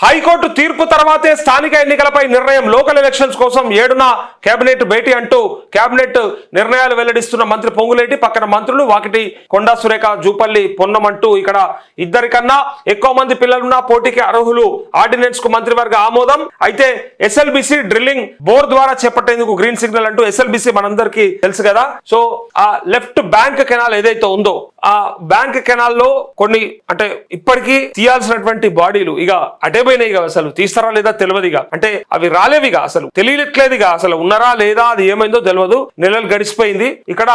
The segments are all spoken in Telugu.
హైకోర్టు తీర్పు తర్వాతే స్థానిక ఎన్నికలపై నిర్ణయం. లోకల్ ఎలక్షన్స్ కోసం 7న కేబినెట్ భేటీ అంటూ కేబినెట్ నిర్ణయాలు వెల్లడిస్తున్న మంత్రి పొంగులేటి, పక్కన మంత్రులు వాకిటి కొండా సురేఖ, జూపల్లి పొన్నం అంటూ ఇక్కడ ఇద్దరికన్నా ఎక్కువ మంది పిల్లలున్న పోటీకి అర్హులు. ఆర్డినెన్స్ కు మంత్రివర్గ ఆమోదం. అయితే ఎస్ఎల్బిసి డ్రిల్లింగ్ బోర్ ద్వారా చేపట్టేందుకు గ్రీన్ సిగ్నల్ అంటూ ఎస్ఎల్బిసి మనందరికీ తెలుసు కదా. సో ఆ లెఫ్ట్ బ్యాంక్ కెనాల్ ఏదైతే ఉందో ఆ బ్యాంక్ కెనాల్ లో కొన్ని అంటే ఇప్పటికీ తీయాల్సినటువంటి బాడీలు ఇక అటే పోయినాయిగా, అసలు తీస్తారా లేదా తెలియదుగా, అంటే అవి రాలేవిగా, అసలు తెలియట్లేదుగా, అసలు ఉన్నారా లేదా అది ఏమైందో తెలియదు. నెలలు గడిచిపోయింది. ఇక్కడ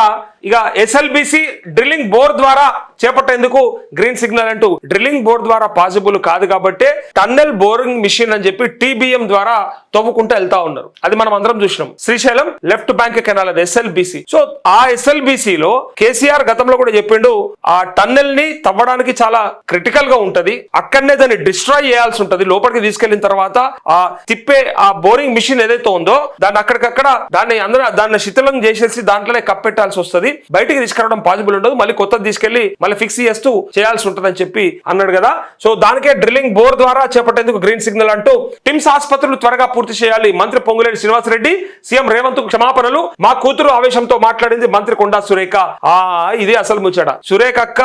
ఇక ఎస్ఎల్బిసి డ్రిల్లింగ్ బోర్ ద్వారా చేపట్టేందుకు గ్రీన్ సిగ్నల్ అంటూ డ్రిల్లింగ్ బోర్ ద్వారా పాసిబుల్ కాదు కాబట్టి టన్నెల్ బోరింగ్ మిషన్ అని చెప్పి టీబీఎం ద్వారా తవ్వుకుంటూ వెళ్తా ఉన్నారు. అది మనం అందరం చూసినాం. శ్రీశైలం లెఫ్ట్ బ్యాంక్ కెనాల్ అది ఎస్ఎల్బిసి. సో ఆ ఎస్ఎల్బిసి లో కేసీఆర్ గతంలో కూడా చెప్పిండు, ఆ టన్నెల్ ని తవ్వడానికి చాలా క్రిటికల్ గా ఉంటది, అక్కడనే దాన్ని డిస్ట్రాయ్ చేయాల్సి ఉంటది. లోపలికి తీసుకెళ్లిన తర్వాత ఆ తిప్పే ఆ బోరింగ్ మిషన్ ఏదైతే ఉందో దాన్ని అక్కడికక్కడ దాన్ని శిథిలం చేసేసి దాంట్లోనే కప్పెట్టాల్సి వస్తుంది, బయటికి తీసుకురావడం పాసిబుల్ ఉండదు, మళ్ళీ కొత్తది తీసుకెళ్లి మళ్ళీ ఫిక్స్ చేస్తూ చేయాల్సి ఉంటుందని చెప్పి అన్నాడు కదా. సో దానికే డ్రిల్లింగ్ బోర్ ద్వారా చేపట్టేందుకు గ్రీన్ సిగ్నల్ అంటూ టిమ్స్ ఆసుపత్రులు త్వరగా పూర్తి చేయాలి. మంత్రి పొంగులేటి శ్రీనివాసరెడ్డి, సీఎం రేవంత్ క్షమాపణలు. మా కూతురు ఆవేశంతో మాట్లాడింది మంత్రి కొండా సురేఖ. ఇది అసలు ముచ్చట. సురేఖ అక్క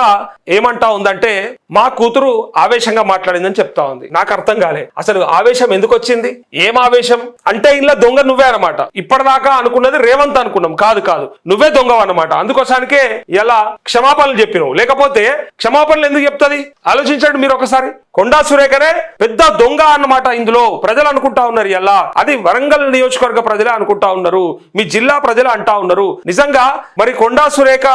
ఏమంటా ఉందంటే మా కూతురు ఆవేశంగా మాట్లాడిందని చెప్తా ఉంది. నాకు అర్థం కాలే అసలు ఆవేశం ఎందుకు వచ్చింది, ఏం ఆవేశం అంటే ఇంట్లో దొంగ నువ్వే అనమాట. ఇప్పటిదాకా అనుకున్నది రేవంత్ అనుకున్నాం, కాదు నువ్వే దొంగవు అనమాట. అందుకోసానికే ఇలా క్షమాపణలు చెప్పినావు, లేకపోతే క్షమాపణలు ఎందుకు చెప్తుంది ఆలోచించండి మీరు ఒకసారి. కొండా సురేఖనే పెద్ద దొంగ అన్నమాట ఇందులో ప్రజలు అనుకుంటా ఉన్నారు. ఎలా అది వరంగల్ నియోజకవర్గ ప్రజలే అనుకుంటా ఉన్నారు, మీ జిల్లా ప్రజలు అంటా ఉన్నారు. నిజంగా మరి కొండా సురేఖ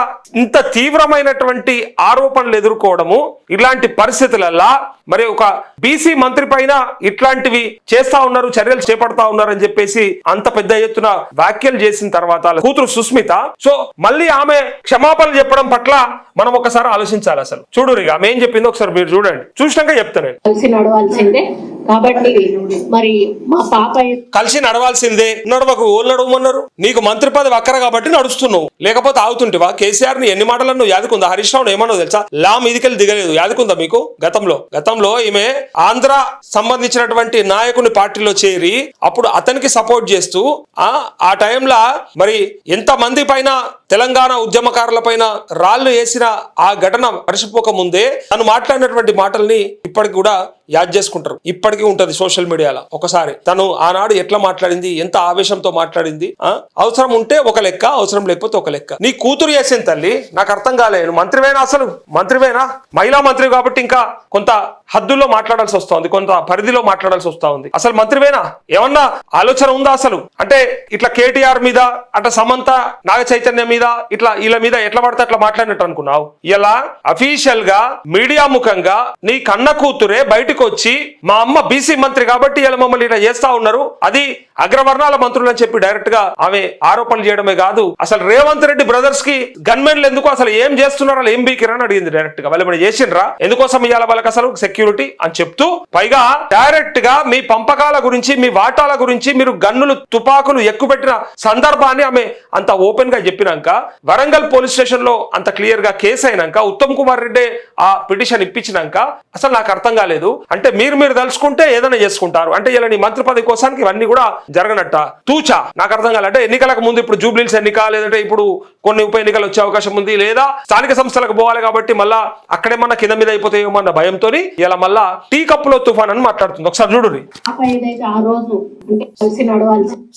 ఇంత తీవ్రమైనటువంటి ఆరోపణలు ఎదుర్కోవడము, ఇలాంటి పరిస్థితులల్లా మరి ఒక బీసీ మంత్రి పైన ఇట్లాంటివి చేస్తా ఉన్నారు, చర్యలు చేపడతా ఉన్నారు అని చెప్పేసి అంత పెద్ద ఎత్తున వ్యాఖ్యలు చేసిన తర్వాత కూతురు సుస్మిత సో మళ్ళీ ఆమె క్షమాపణలు చెప్పడం పట్ల మనం ఒకసారి ఆలోచించాలి. అసలు చూడు ఆమె ఏం చెప్పిందో ఒకసారి మీరు చూడండి, చూసినాక చెప్తాను. కలిసి నడవాల్సిందే కాబట్టి మరి మా పాప కలిసి నడవాల్సిందే. నడవకు ఓళ్ళు నడవమన్నారు, నీకు మంత్రి పదవి అక్కర కాబట్టి నడుస్తున్నావు, లేకపోతే ఆగుతుంటివా? కేసీఆర్ ని ఎన్ని మాటలను యాదుకుందా? హరీష్ రావు ఏమన్నా తెలుసా, లా మీదికెళ్ళి దిగలేదు, యాదుకుందా మీకు? గతంలో ఈమె ఆంధ్ర సంబంధించినటువంటి నాయకుని పార్టీలో చేరి అప్పుడు అతనికి సపోర్ట్ చేస్తూ ఆ టైంలో మరి ఎంత మంది పైన తెలంగాణ ఉద్యమకారుల పైన రాళ్లు వేసిన ఆ ఘటన మరిచిపోక ముందే తను మాట్లాడినటువంటి మాటల్ని ఇప్పటికి కూడా యాద్ చేసుకుంటారు. ఇప్పటికీ ఉంటది సోషల్ మీడియాలో. ఒకసారి తను ఆనాడు ఎట్లా మాట్లాడింది, ఎంత ఆవేశంతో మాట్లాడింది. అవసరం ఉంటే ఒక లెక్క, అవసరం లేకపోతే ఒక లెక్క. నీ కూతురు చేసిన తల్లి నాకు అర్థం కాలేదు. మంత్రివేనా? అసలు మంత్రివేనా? మహిళా మంత్రి కాబట్టి ఇంకా కొంత హద్దుల్లో మాట్లాడాల్సి వస్తుంది, కొంత పరిధిలో మాట్లాడాల్సి వస్తా ఉంది. అసలు మంత్రివేనా? ఏమన్నా ఆలోచన ఉందా అసలు? అంటే ఇట్లా కేటీఆర్ మీద, అట్లా సమంత నాగ చైతన్య మీద, ఇట్లా వీళ్ళ మీద ఎట్లా పడితే అట్లా మాట్లాడినట్టు అనుకున్నావు? ఇలా అఫీషియల్ గా మీడియా ముఖంగా నీ కన్న కూతురే బయటకు వచ్చి మా అమ్మ బీసీ మంత్రి కాబట్టి ఇలా మమ్మల్ని ఇలా చేస్తా ఉన్నారు, అది అగ్రవర్ణాల మంత్రులు అని చెప్పి డైరెక్ట్ గా ఆమె ఆరోపణలు చేయడమే కాదు, అసలు రేవంత్ రెడ్డి బ్రదర్స్ కి గన్మెన్లు ఎందుకు, అసలు ఏం చేస్తున్నారు, ఏం బీకిరని అడిగింది డైరెక్ట్ గా. వాళ్ళు ఏమైనా చేసిండ్రా, ఎందుకోసం ఇవాళ వాళ్ళకి అసలు సెక్యూరిటీ అని చెప్తూ, పైగా డైరెక్ట్ గా మీ పంపకాల గురించి, మీ వాటాల గురించి, మీరు గన్నులు తుపాకులు ఎక్కుపెట్టిన సందర్భాన్ని ఆమె అంత ఓపెన్ గా చెప్పినాక, వరంగల్ పోలీస్ స్టేషన్ లో అంత క్లియర్ గా కేసు అయినాక, ఉత్తమ్ కుమార్ రెడ్డి ఆ పిటిషన్ ఇప్పించినాక అసలు నాకు అర్థం కాలేదు. అంటే మీరు తలుచుకుంటే ఏదైనా చేసుకుంటారు అంటే ఇలా నీ మంత్రి పదవి కోసానికి ఇవన్నీ కూడా జరగనట్ట తూచా. నాకు అర్థం కాలే. అంటే ఎన్నికలకు ముందు ఇప్పుడు జూబ్లీస్ ఎన్నిక, లేదంటే ఇప్పుడు కొన్ని ఉప ఎన్నికలు వచ్చే అవకాశం ఉంది, లేదా స్థానిక సంస్థలకు పోవాలి కాబట్టి మళ్ళా అక్కడేమన్నా కింద మీద అయిపోతాయేమో అన్న భయంతో ఇలా మళ్ళా టీ కప్పులో తుఫాన్ అని మాట్లాడుతుంది. ఒకసారి చూడు.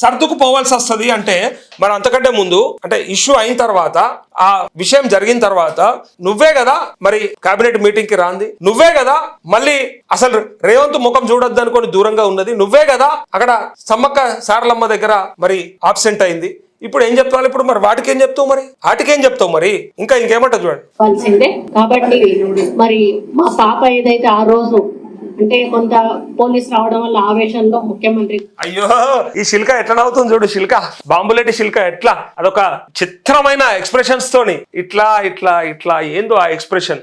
సర్దుకు పోవాల్సి వస్తుంది అంటే మరి అంతకంటే ముందు అంటే ఇష్యూ అయిన తర్వాత, ఆ విషయం జరిగిన తర్వాత నువ్వే కదా మరి కేబినెట్ మీటింగ్ కి రాంది, నువ్వే కదా మళ్ళీ అసలు రేవంత్ ముఖం చూడొద్దు అనుకొని దూరంగా ఉన్నది, నువ్వే కదా అక్కడ సమ్మక్క సారలమ్మ దగ్గర మరి ఆబ్సెంట్ అయింది. ఇప్పుడు ఏం చెప్తావు? ఇప్పుడు మరి వాటికి ఏం చెప్తావు? మరి వాటికేం చెప్తావు? మరి ఇంకేమంటావు చూడండి. కాబట్టి మరి మా పాప ఏదైతే ఆ రోజు అంటే కొంత పోలీస్ రావడం వల్ల ఆవేశంలో ముఖ్యమంత్రి అయ్యో ఈ శిల్క ఎట్లా నవ్వుతుంది చూడు, శిల్క బాంబులేటి శిల్క ఎట్లా అదొక చిత్రమైన ఎక్స్ప్రెషన్స్ తోని ఇట్లా ఇట్లా ఇట్లా ఏందో ఆ ఎక్స్ప్రెషన్.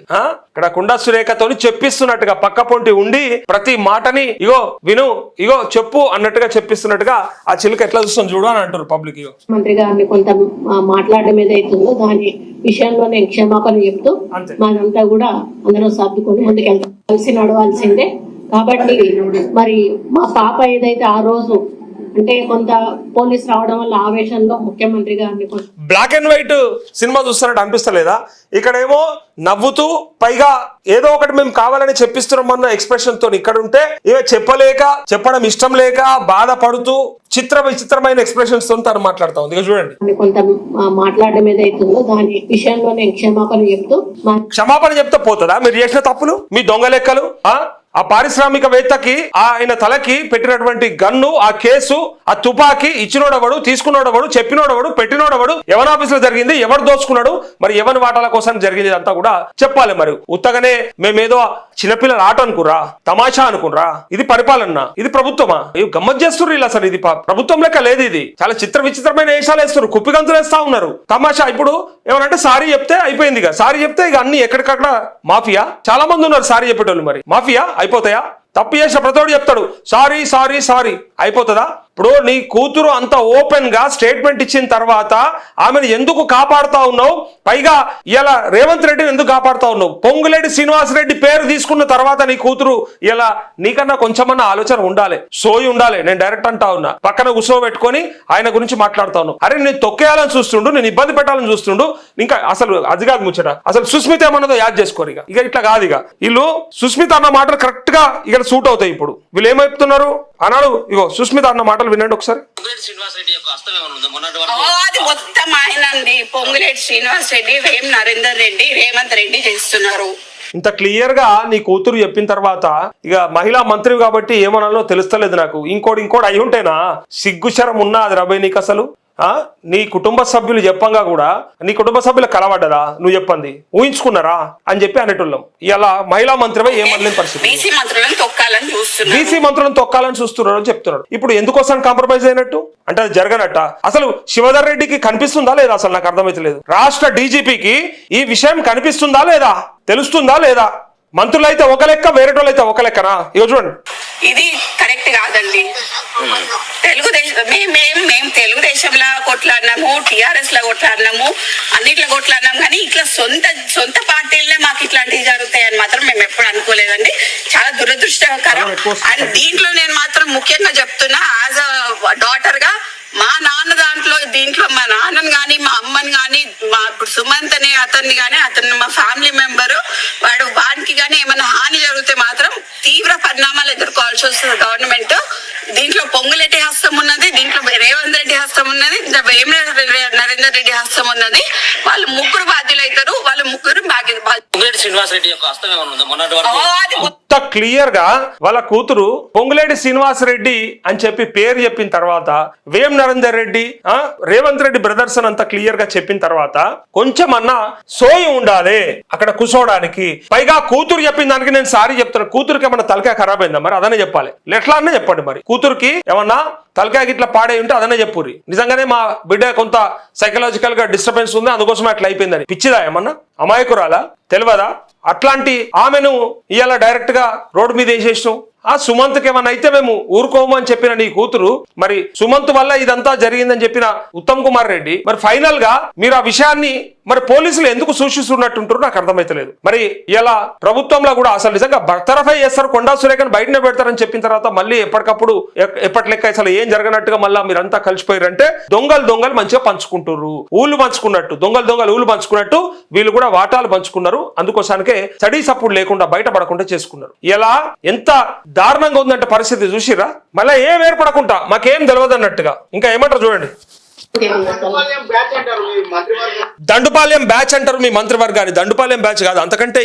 ఇక్కడ కొండా సురేఖతోని చెప్పిస్తున్నట్టుగా పక్క పొంటి ఉండి ప్రతి మాటని ఇగో విను, ఇగో చెప్పు అన్నట్టుగా చెప్పిస్తున్నట్టుగా ఆ చిలుక ఎట్లా చూస్తుంది చూడు అని అంటారు పబ్లిక్. ఇగో మంత్రి గారిని కొంత మాట్లాడడం ఏదైతుందో దాని విషయంలో నేను క్షమాపణ చెప్తూ మనంతా కూడా అందరం సర్దుకొని ముందుకెళ్తాం. కలిసి నడవాల్సిందే కాబట్టి మరి మా పాప ఏదైతే ఆ రోజు అంటే కొంత పోలీస్ రావడం వల్ల ఆవేశంలో ముఖ్యమంత్రి గారిని బ్లాక్ అండ్ వైట్ సినిమా చూస్తున్నట్టు అనిపిస్తలేదా? ఇక్కడేమో నవ్వుతూ పైగా ఏదో ఒకటి మేము కావాలని చెప్పిస్తున్నామన్న ఎక్స్ప్రెషన్ తో ఇక్కడ ఉంటే ఇక చెప్పలేక చెప్పడం ఇష్టం లేక బాధపడుతూ విచిత్రమైన ఎక్స్ప్రెషన్స్ తో తను మాట్లాడుతా ఉంది. ఇక చూడండి, కొంత మాట్లాడడం ఏదైతుందో దాని విషయంలో నేను క్షమాపణ చెప్తే పోతుందా మీరు చేసిన తప్పులు, మీ దొంగ లెక్కలు? ఆ పారిశ్రామికవేత్తకి ఆయన తలకి పెట్టినటువంటి గన్ను, ఆ కేసు, ఆ తుపాకీ ఇచ్చినోడవడు, తీసుకున్నోడవడు, చెప్పినోడవడు, పెట్టినోడవడు, ఎవరి ఆఫీసులో జరిగింది, ఎవరు దోచుకున్నాడు, మరి ఎవరి వాటాల కోసం జరిగింది అంతా కూడా చెప్పాలి. మరి ఉత్తగానే మేమేదో చిన్నపిల్లల ఆట అనుకురా, తమాషా అనుకురా? ఇది పరిపాలన, ఇది ప్రభుత్వమా? గమ్మత్ చేస్తున్నారు ఇలా. అసలు ఇది ప్రభుత్వం లెక్క లేదు. ఇది చాలా విచిత్రమైన వేషాలు వేస్తున్నారు, కుప్పిగంతులు వేస్తా ఉన్నారు. తమాషా. ఇప్పుడు ఏమనంటే సారీ చెప్తే అయిపోయింది. సారీ చెప్తే ఇక అన్ని ఎక్కడికక్కడ మాఫియా. చాలా మంది ఉన్నారు సారీ చెప్పేటోళ్ళు. మరి మాఫియా అయిపోతాయా? తప్పు చేసిన ప్రతోడు చెప్తాడు సారీ సారీ సారీ, అయిపోతుందా? ఇప్పుడు నీ కూతురు అంత ఓపెన్ గా స్టేట్మెంట్ ఇచ్చిన తర్వాత ఆమెను ఎందుకు కాపాడుతా ఉన్నావు? పైగా ఇలా రేవంత్ రెడ్డిని ఎందుకు కాపాడుతా ఉన్నావు? పొంగులేటి శ్రీనివాసరెడ్డి పేరు తీసుకున్న తర్వాత నీ కూతురు ఇలా నీకన్నా కొంచెమన్నా ఆలోచన ఉండాలి, సోయి ఉండాలి. నేను డైరెక్ట్ అంటా ఉన్నా, పక్కన కూర్చోబెట్టుకొని ఆయన గురించి మాట్లాడుతా ఉన్నావు. అరే నేను తొక్కేయాలని చూస్తుండు, నేను ఇబ్బంది పెట్టాలని చూస్తుండు. ఇంకా అసలు అది కాదు ముచ్చట. అసలు సుస్మిత ఏమన్నదో యాద్ చేసుకోరు. ఇక ఇట్లా కాదు. ఇక వీళ్ళు సుస్మిత అన్న మాటలు కరెక్ట్ గా ఇక్కడ సూట్ అవుతాయి. ఇప్పుడు వీళ్ళు ఏమైపుతున్నారు అన్నాడు. ఇగో సుస్మిత అన్న మాటలు వినండి ఒకసారి. అది మొత్తం ఆయనండి, పొంగులేటి శ్రీనివాస్ రెడ్డి, వేం నరేందర్ రెడ్డి, రేవంత్ రెడ్డి చేస్తున్నారు. ఇంత క్లియర్ గా నీ కూతురు చెప్పిన తర్వాత ఇక మహిళా మంత్రి కాబట్టి ఏమనాలో తెలుస్తలేదు నాకు. ఇంకోటి అయి ఉంటేనా సిగ్గుశరం ఉన్నా అది రబై నీకు అసలు? నీ కుటుంబ సభ్యులు చెప్పంగా కూడా నీ కుటుంబ సభ్యులు కలవడ్డదా? నువ్వు చెప్పండి ఊహించుకున్నారా అని చెప్పి అనేటోళ్ళం. ఇలా మహిళా మంత్రివే ఏమనలేని పరిస్థితి. బీసీ మంత్రులను తొక్కాలని చూస్తున్నారు అని చెప్తున్నాడు. ఇప్పుడు ఎందుకోసం కాంప్రమైజ్ అయినట్టు? అంటే అది జరగనట్ట? అసలు శివధర్ రెడ్డికి కనిపిస్తుందా లేదా? అసలు నాకు అర్థమైతలేదు. రాష్ట్ర డీజీపీకి ఈ విషయం కనిపిస్తుందా లేదా? తెలుస్తుందా లేదా? మంత్రులు అయితే ఒక లెక్క, వేరేటోళ్ళు అయితే ఒక లెక్కనా? ఇక చూడండి, ఇది కరెక్ట్ కాదండి. మేము తెలుగుదేశంలో కొట్లాడినాము, టిఆర్ఎస్ లో కొట్లాడినాము, అన్నిట్లో కొట్లాడినాము. కానీ ఇట్లా సొంత పార్టీలనే మాకు ఇట్లాంటివి జరుగుతాయని మాత్రం మేము ఎప్పుడు అనుకోలేదండి. చాలా దురదృష్టకరం. అండ్ దీంట్లో నేను మాత్రం ముఖ్యంగా చెప్తున్నా, యాజ్ అ డాటర్ గా మా నాన్న దీంట్లో మా నాన్నని కానీ మా అమ్మని కానీ మా ఇప్పుడు సుమంత్ అనే అతన్ని కానీ అతను మా ఫ్యామిలీ మెంబరు, వాడికి కానీ ఏమైనా హాని జరిగితే మాత్రం తీవ్ర పరిణామాలు ఎదుర్కోవాల్సి వస్తుంది గవర్నమెంట్. దీంట్లో పొంగులేటి హస్తం ఉన్నది, దీంట్లో రేవంత్ రెడ్డి హస్తం ఉన్నది, వేం నరేందర్ రెడ్డి హస్తం ఉన్నది. వాళ్ళు ముగ్గురు బాధ్యులు అవుతారు. వాళ్ళు ముగ్గురు శ్రీనివాస్ రెడ్డి యొక్క హస్తం క్లియర్ గా వాళ్ళ కూతురు పొంగులేటి శ్రీనివాస్ రెడ్డి అని చెప్పి పేరు చెప్పిన తర్వాత వేం నరేందర్ రెడ్డి, రేవంత్ రెడ్డి బ్రదర్స్ అంతా క్లియర్ గా చెప్పిన తర్వాత కొంచెం అన్నా సోయి ఉండాలి అక్కడ కూర్చోవడానికి. పైగా కూతురు చెప్పిన దానికి నేను సారీ చెప్తాను. కూతురుకి ఏమన్నా తలకాయ ఖరాబ్ అయిందా? మరి అదనే చెప్పాలి. ఎట్లా అనే చెప్పండి. మరి కూతురుకి ఏమన్నా తలకాయ ఇట్లా పాడే ఉంటే అదనే చెప్పుర్రి. నిజంగానే మా బిడ్డ కొంత సైకలాజికల్ గా డిస్టర్బెన్స్ ఉంది, అందుకోసం అట్లా అయిపోయిందని. పిచ్చిదా ఏమన్నా? అమాయకురాలా? తెలియదా? అట్లాంటి ఆమెను ఇవాళ డైరెక్ట్ గా రోడ్డు మీద వేసేసినాం. ఆ సుమంత్కి ఏమన్నా అయితే మేము ఊరుకోము అని చెప్పిన నీ కూతురు, మరి సుమంత్ వల్ల ఇదంతా జరిగిందని చెప్పిన ఉత్తమ్ కుమార్ రెడ్డి, మరి ఫైనల్ గా మీరు ఆ విషయాన్ని మరి పోలీసులు ఎందుకు సూచిస్తున్నట్టుంటారు నాకు అర్థమైతలేదు. మరి ఇలా ప్రభుత్వంలో కూడా అసలు నిజంగా బర్తరఫై చేస్తారు, కొండా సురేఖను బయటనే పెడతారని చెప్పిన తర్వాత మళ్ళీ ఎప్పటికప్పుడు ఎప్పటి లెక్క అసలు ఏం జరగనట్టుగా మళ్ళీ మీరంతా కలిసిపోయారంటే దొంగలు మంచిగా పంచుకుంటారు. ఊళ్ళు పంచుకున్నట్టు దొంగలు ఊళ్ళు పంచుకున్నట్టు వీళ్ళు కూడా వాటాలు పంచుకున్నారు. అందుకోసానికే స్టడీ సపోర్ట్ లేకుండా బయటపడకుండా చేసుకున్నారు. ఇలా ఎంత దారుణంగా ఉందంటే పరిస్థితి చూసిరా. మళ్ళీ ఏం ఏర్పడకుండా మాకేం తెలియదు అన్నట్టుగా. ఇంకా ఏమంటారు చూడండి. దండుపాలెం బ్యాచ్ అంటారు మీ మంత్రివర్గాన్ని. దండుపాలెం బ్యాచ్ కాదు, అంతకంటే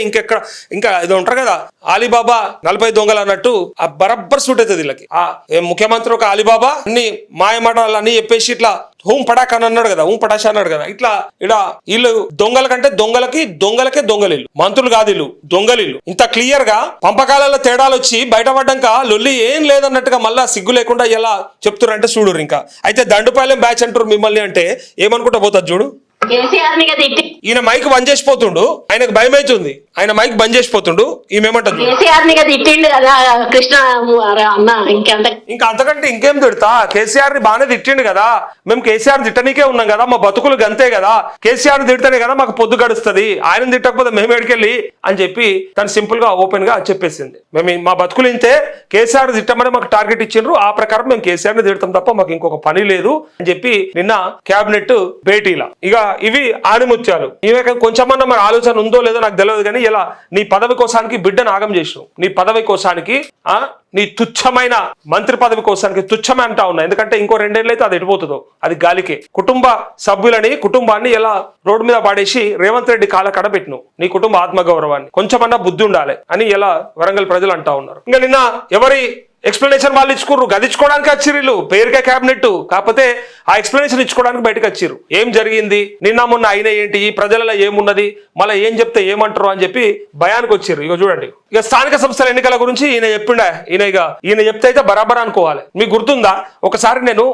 ఇంకా ఏదో ఉంటారు కదా అలీబాబా 40 దొంగలు అన్నట్టు. ఆ బరబ్బర్ సూట్ అవుతుంది వీళ్ళకి. ఆ ముఖ్యమంత్రి ఒక అలీబాబా అన్ని మాయమాటలు అన్ని చెప్పేసి ఇట్లా హూం పటాక్ అని అన్నాడు కదా, హూం పటాష అన్నాడు కదా. ఇట్లా వీళ్ళు దొంగల కంటే దొంగలకే దొంగలిల్లు, మంత్రులు కాదు వీళ్ళు దొంగలిల్లు. ఇంత క్లియర్ గా పంపకాలలో తేడాలు వచ్చి బయటపడ్డాక లొల్లి ఏం లేదన్నట్టుగా మళ్ళా సిగ్గు లేకుండా ఎలా చెప్తున్నారు అంటే చూడు. ఇంకా అయితే దండుపాలెం బ్యాచ్ అంటారు మిమ్మల్ని అంటే ఏమనుకుంటా పోతుంది చూడు. కేసీఆర్ ని కదా తిట్టి ఈయన మైక్ బంద్ చేసిపోతుండు, ఆయనకు భయం అవుతుంది, ఆయన మైక్ బంద్ చేసిపోతుండు. ఈమెమంటది కేసీఆర్ ని కదా తిట్టిండు కదా కృష్ణ అన్న ఇంకెంత ఇంకా అంతకంటే ఇంకేం తిడతా? కేసీఆర్ ని బాగానే తిట్టిండు కదా, మేము కేసీఆర్ తిట్టనీకే ఉన్నాం కదా, మా బతుకులు గంతే కదా, కేసీఆర్ తిడితేనే కదా మాకు పొద్దు గడుస్తుంది, ఆయన తిట్టకపోతే మేము ఎడికెళ్ళి అని చెప్పి తను సింపుల్ గా ఓపెన్ గా చెప్పేసింది. మేము మా బతుకులు ఇంతే, కేసీఆర్ తిట్టమని మాకు టార్గెట్ ఇచ్చిండ్రు, ఆ ప్రకారం మేము కేసీఆర్ ని తిడతాం తప్ప మాకు ఇంకొక పని లేదు అని చెప్పి నిన్న క్యాబినెట్ భేటీలా. ఇక ఇవి ఆణిముత్యాలు. ఇవే కొంచెమన్నా మన ఆలోచన ఉందో లేదో నాకు తెలియదు, కానీ ఇలా నీ పదవి కోసానికి బిడ్డను ఆగం చేసినావు, నీ పదవి కోసానికి నీ తుచ్చమైన మంత్రి పదవి కోసానికి తుచ్చమే అంటా ఉన్నా. ఎందుకంటే ఇంకో 2 ఏళ్ళు అయితే అది ఎడిపోతుందో, అది గాలికే. కుటుంబ సభ్యులని కుటుంబాన్ని ఎలా రోడ్డు మీద పాడేసి రేవంత్ రెడ్డి కాళ్ళ కడబెట్టినావు, నీ కుటుంబ ఆత్మగౌరవాన్ని కొంచెమన్నా బుద్ధి ఉండాలి అని ఎలా వరంగల్ ప్రజలు అంటా ఉన్నారు. ఇంకా నిన్న ఎవరి ఎక్స్ప్లెనేషన్ వాళ్ళు ఇచ్చుకుర్రు, గదిచ్చుకోవడానికి వచ్చిర్రు వీళ్ళు, పేరుకే క్యాబినెట్ కాకపోతే ఆ ఎక్స్ప్లెనేషన్ ఇచ్చుకోవడానికి బయటకు వచ్చిర్రు. ఏం జరిగింది నిన్న మొన్న అయినా ఏంటి, ఈ ప్రజలలో ఏమున్నది, మళ్ళీ ఏం చెప్తే ఏమంటారు అని చెప్పి భయానికి వచ్చిర్రు. ఇక చూడండి, ఇక స్థానిక సంస్థల ఎన్నికల గురించి ఈయన చెప్పిండా, ఈయన చెప్తే అయితే బరాబర్ అనుకోవాలి. మీకు గుర్తుందా, ఒకసారి నేను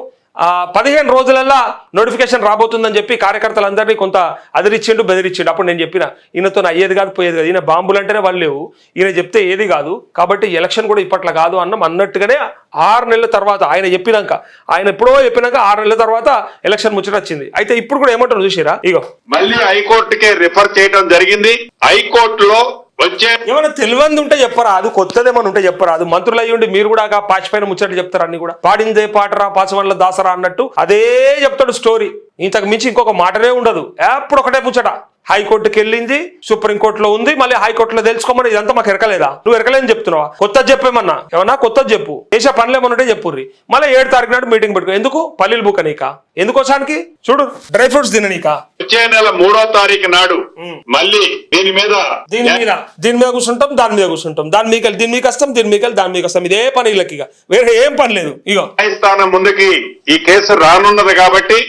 15 రోజులల్లా నోటిఫికేషన్ రాబోతుందని చెప్పి కార్యకర్తలందరినీ కొంత అదిరిచ్చిండు బెదిరించిండు. అప్పుడు నేను చెప్పిన ఈయనతో అయ్యేది కాదు పోయేది కాదు, ఈయన బాంబులు అంటేనే వాళ్ళు లేవు, ఈయన చెప్తే ఏది కాదు, కాబట్టి ఎలక్షన్ కూడా ఇప్పట్లో కాదు అన్నట్టుగానే 6 నెలల తర్వాత ఆయన చెప్పినాక, ఆయన ఎప్పుడో చెప్పినాక 6 నెలల తర్వాత ఎలక్షన్ ముచ్చట వచ్చింది. అయితే ఇప్పుడు కూడా ఏమంటారు చూసిరా, ఇగో మళ్ళీ హైకోర్టుకే రిఫర్ చేయడం జరిగింది. హైకోర్టులో ఏమైనా తెలియంది ఉంటే చెప్పరా, అది కొత్తది ఏమైనా ఉంటే చెప్పరా, అది మంత్రులు అయ్యి ఉండి మీరు కూడా పాచిపోయిన ముచ్చట్లు చెప్తారు. అన్ని కూడా పాడిందే పాటరా పాచవన్ల దాసరా అన్నట్టు అదే చెప్తాడు స్టోరీ, ఇంతకు మించి ఇంకొక మాటనే ఉండదు. ఎప్పుడు ఒకటే ముచ్చట. హైకోర్టుకి వెళ్ళింది, సుప్రీంకోర్టులో ఉంది, మళ్ళీ హైకోర్టులో తెలుసుకోమని ఇదంతా మాకు ఎరకలేదా? నువ్వు ఎరకలేదని చెప్తున్నావా? కొత్తది చెప్పేమన్నా, ఏమన్నా కొత్తది చెప్పు, చేసే పనులు ఏమన్నా ఉంటే చెప్పుర్రి. మళ్ళీ 7 తారీఖు నాడు మీటింగ్ పెట్టుకో. ఎందుకు? పల్లీలు బుక్క నీకా? ఎందుకోసానికి? చూడు, డ్రై ఫ్రూట్స్ తిననీకా? వచ్చే నెల 3వ తారీఖు నాడు మళ్ళీ దీని మీద కూర్చుంటాం, దాని మీద కూర్చుంటాం, దీని మీకు వస్తాం, దీని మీకు దాని మీకు వస్తాం. ఇదే పని వీళ్ళకి, ఇక వేరే ఏం పని లేదు. ఇగో న్యాయస్థానం ముందుకి ఈ కేసు రానున్నది కాబట్టి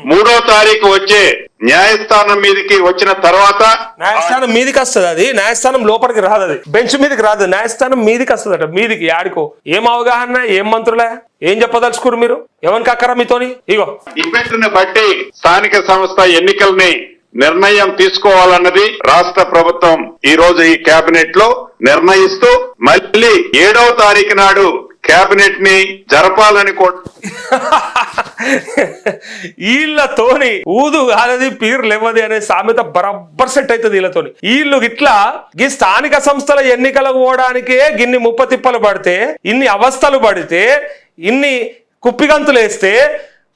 3వ తారీఖు వచ్చే న్యాయస్థానం మీదకి వచ్చిన తర్వాత, న్యాయస్థానం మీదికి వస్తుంది, అది న్యాయస్థానం లోపలికి రాదు, అది బెంచ్ మీదకి రాదు, న్యాయస్థానం మీదికి వస్తుందట. మీదికి ఆడికో. ఏం అవగాహన, ఏం మంత్రులే, ఏం చెప్పదలుచుకోరు మీరు? ఎవరికి అక్కరా మీతోని? ఇగో ఇవెంట్ని బట్టి స్థానిక సంస్థ ఎన్నికల్ని నిర్ణయం తీసుకోవాలన్నది రాష్ట్ర ప్రభుత్వం ఈ రోజు ఈ కేబినెట్ లో నిర్ణయిస్తూ మళ్ళీ 7వ తారీఖు నాడు కేబినెట్ ని జరపాలని కూడా వీళ్ళతోని ఊదు కాలది పీరు లేవది అనే సామెత బరబ్బర్ సెట్ అవుతుంది వీళ్ళతోని. వీళ్ళు ఇట్లా ఈ స్థానిక సంస్థల ఎన్నికలకు పోవడానికే గిన్ని ముప్పతిప్పలు పడితే, ఇన్ని అవస్థలు పడితే, ఇన్ని కుప్పిగంతులు వేస్తే,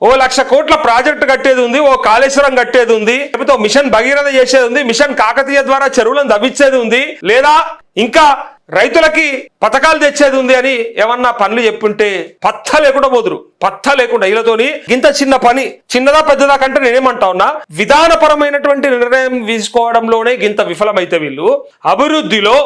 ఓ 1,00,000 కోట్ల ప్రాజెక్టు కట్టేది ఉంది, ఓ కాళేశ్వరం కట్టేది ఉంది, లేకపోతే మిషన్ భగీరథ చేసేది ఉంది, మిషన్ కాకతీయ ద్వారా చెరువులను తవ్వించేది ఉంది, లేదా ఇంకా రైతులకి పథకాలు తెచ్చేది ఉంది అని ఏమన్నా పనులు చెప్పుంటే పత్త లేకుండా పోదురు. పత్త లేకుండా వీళ్ళతోని ఇంత చిన్న పని, చిన్నదా పెద్దదా కంటే నేనేమంటా ఉన్నా, విధానపరమైనటువంటి నిర్ణయం తీసుకోవడంలోనే ఇంత విఫలమైతే వీళ్ళు అభివృద్ధిలో,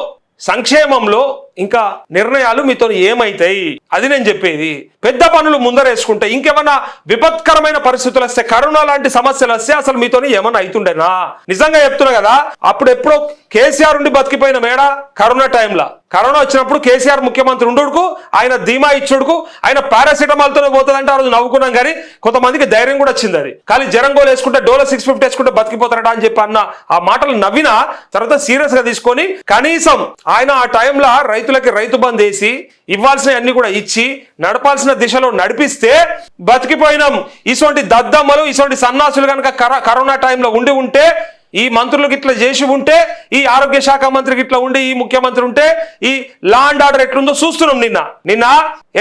సంక్షేమంలో ఇంకా నిర్ణయాలు మీతో ఏమైతాయి? అది నేను చెప్పేది. పెద్ద పనులు ముందరేసుకుంటే ఇంకేమన్నా విపత్కరమైన పరిస్థితులు వస్తే, కరోనా లాంటి సమస్యలు వస్తే అసలు మీతో ఏమన్నా అవుతుండేనా? నిజంగా చెప్తున్నా కదా, అప్పుడు ఎప్పుడో కేసీఆర్ ఉండి బతికిపోయిన మేడ కరోనా టైంలో. కరోనా వచ్చినప్పుడు కేసీఆర్ ముఖ్యమంత్రి ఉండుకు, ఆయన ధీమా ఇచ్చుడుకు, ఆయన పారాసిటమాల్ తోనే పోతుందంటే ఆ రోజు నవ్వుకున్నాం, కానీ కొంతమందికి ధైర్యం కూడా వచ్చింది. అది కానీ జరంగోలు వేసుకుంటే, డోలో 650 వేసుకుంటే బతికిపోతారట అని చెప్పి అన్న ఆ మాటలు నవ్వినా తర్వాత సీరియస్ గా తీసుకొని కనీసం ఆయన ఆ టైంలో రైతులకి రైతు బంద్ వేసి ఇవ్వాల్సిన అన్ని కూడా ఇచ్చి నడపాల్సిన దిశలో నడిపిస్తే బతికిపోయినాం. ఇటువంటి దద్దమ్మలు, ఇటువంటి సన్నాసులు కనుక కరోనా టైంలో ఉండి ఉంటే, ఈ మంత్రులకు ఇట్లా చేసి ఉంటే, ఈ ఆరోగ్య శాఖ మంత్రికి ఇట్లా ఉండి, ఈ ముఖ్యమంత్రి ఉంటే, ఈ లా అండ్ ఆర్డర్ ఎట్లుందో చూస్తున్నాం. నిన్న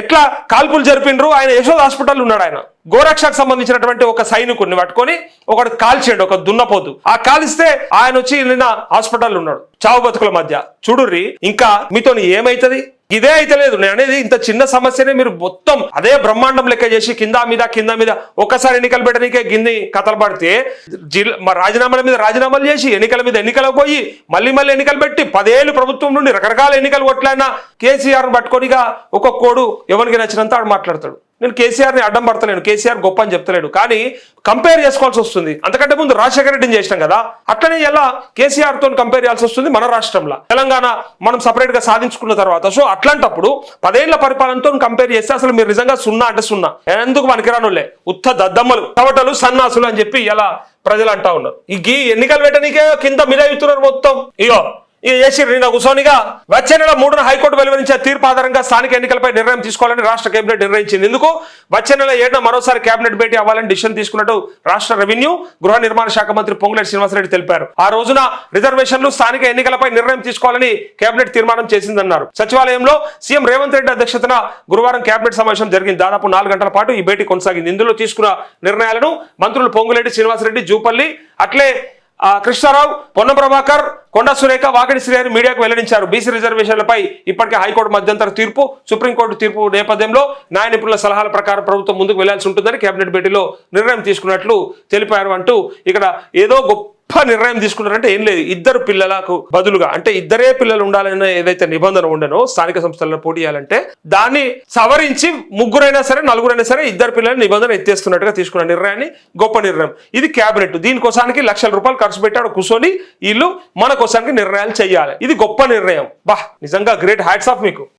ఎట్లా కాల్పులు జరిపిండ్రు. ఆయన యశోద్ హాస్పిటల్ ఉన్నాడు. ఆయన గోరక్షకు సంబంధించినటువంటి ఒక సైనికుడిని పట్టుకొని ఒకటి కాల్చాడు, ఒక దున్నపోతు. ఆ కాలిస్తే ఆయన వచ్చి నిన్న హాస్పిటల్ ఉన్నాడు, చావు బతుకుల మధ్య. చూడుర్రి, ఇంకా మీతో ఏమైతుంది? ఇదే అయితే లేదు. నేను అనేది ఇంత చిన్న సమస్యనే మీరు మొత్తం అదే బ్రహ్మాండం లెక్క చేసి కింద మీద ఒక్కసారి ఎన్నికలు పెట్టడానికే గిన్ని కథలు పడితే, రాజీనామాల మీద రాజీనామాలు చేసి ఎన్నికల మీద ఎన్నికలకు పోయి మళ్ళీ ఎన్నికలు పెట్టి 10 ఏళ్ళు ప్రభుత్వం నుండి రకరకాల ఎన్నికలు కొట్లాడినా కేసీఆర్ పట్టుకొనిగా ఒక్కొక్క కోడు ఎవరికి నచ్చినంత ఆడు మాట్లాడతాడు. నేను కేసీఆర్ని అడ్డం పడతలేను, కేసీఆర్ గొప్ప అని చెప్తలేడు, కానీ కంపేర్ చేసుకోవాల్సి వస్తుంది. అంతకంటే ముందు రాజశేఖర రెడ్డిని చేసినాం కదా, అట్లనే ఎలా కేసీఆర్ తో కంపేర్ చేయాల్సి వస్తుంది మన రాష్ట్రంలో. తెలంగాణ మనం సపరేట్ గా సాధించుకున్న తర్వాత. సో అట్లాంటప్పుడు 10 ఏళ్ల పరిపాలనతో కంపేర్ చేస్తే అసలు మీరు నిజంగా 0 అంటే 0. ఎందుకు పనికిరానులే, ఉత్త దద్దమ్మలు, కవటలు, సన్నాసులు అని చెప్పి ఎలా ప్రజలు అంటా ఉన్నారు. ఈ ఎన్నికలు పెట్టనీకే కింద మీద అవుతున్నారు మొత్తం. ఇగో చేసిర్రు నిన్న కూర్చొనిగా వచ్చే నెల 3న హైకోర్టు వెలువరించే తీర్పు ఆధారంగా స్థానిక ఎన్నికలపై నిర్ణయం తీసుకోవాలని రాష్ట్ర కేబినెట్ నిర్ణయించింది. ఎందుకు వచ్చే నెల 7న మరోసారి కేబినెట్ భేటీ అవ్వాలని డిసిషన్ తీసుకున్నట్టు రాష్ట్ర రెవెన్యూ గృహ నిర్మాణ శాఖ మంత్రి పొంగులేటి శ్రీనివాసరెడ్డి తెలిపారు. ఆ రోజున రిజర్వేషన్లు స్థానిక ఎన్నికలపై నిర్ణయం తీసుకోవాలని కేబినెట్ తీర్మానం చేసిందన్నారు. సచివాలయంలో సీఎం రేవంత్ రెడ్డి అధ్యక్షతన గురువారం కేబినెట్ సమావేశం జరిగింది. దాదాపు 4 గంటల పాటు ఈ భేటీ కొనసాగింది. ఇందులో తీసుకున్న నిర్ణయాలను మంత్రులు పొంగులేటి శ్రీనివాసరెడ్డి, జూపల్లి, అట్లే కృష్ణారావు, పొన్నం ప్రభాకర్, కొండా సురేఖ, వాకిటి శ్రీహరి మీడియాకు వెల్లడించారు. బీసీ రిజర్వేషన్లపై ఇప్పటికే హైకోర్టు మధ్యంతర తీర్పు, సుప్రీంకోర్టు తీర్పు నేపథ్యంలో న్యాయ నిపుణుల సలహాల ప్రకారం ప్రభుత్వం ముందుకు వెళ్లాల్సి ఉంటుందని కేబినెట్ భేటీలో నిర్ణయం తీసుకున్నట్లు తెలిపారు. అంటూ ఇక్కడ ఏదో గొప్ప నిర్ణయం తీసుకున్నారంటే ఏం లేదు, ఇద్దరు పిల్లలకు బదులుగా అంటే ఇద్దరే పిల్లలు ఉండాలనే ఏదైతే నిబంధన ఉండనో స్థానిక సంస్థల్లో పోటీ చేయాలంటే దాన్ని సవరించి ముగ్గురైనా సరే నలుగురైనా సరే ఇద్దరు పిల్లల నిబంధన ఎత్తేస్తున్నట్టుగా తీసుకున్న నిర్ణయాన్ని గొప్ప నిర్ణయం. ఇది కేబినెట్. దీనికోసానికి లక్షల రూపాయలు ఖర్చు పెట్టాడు కూర్చొని వీళ్ళు మన కోసానికి నిర్ణయాలు చేయాలి. ఇది గొప్ప నిర్ణయం. బా నిజంగా గ్రేట్ హ్యాట్స్ ఆఫ్ మీకు.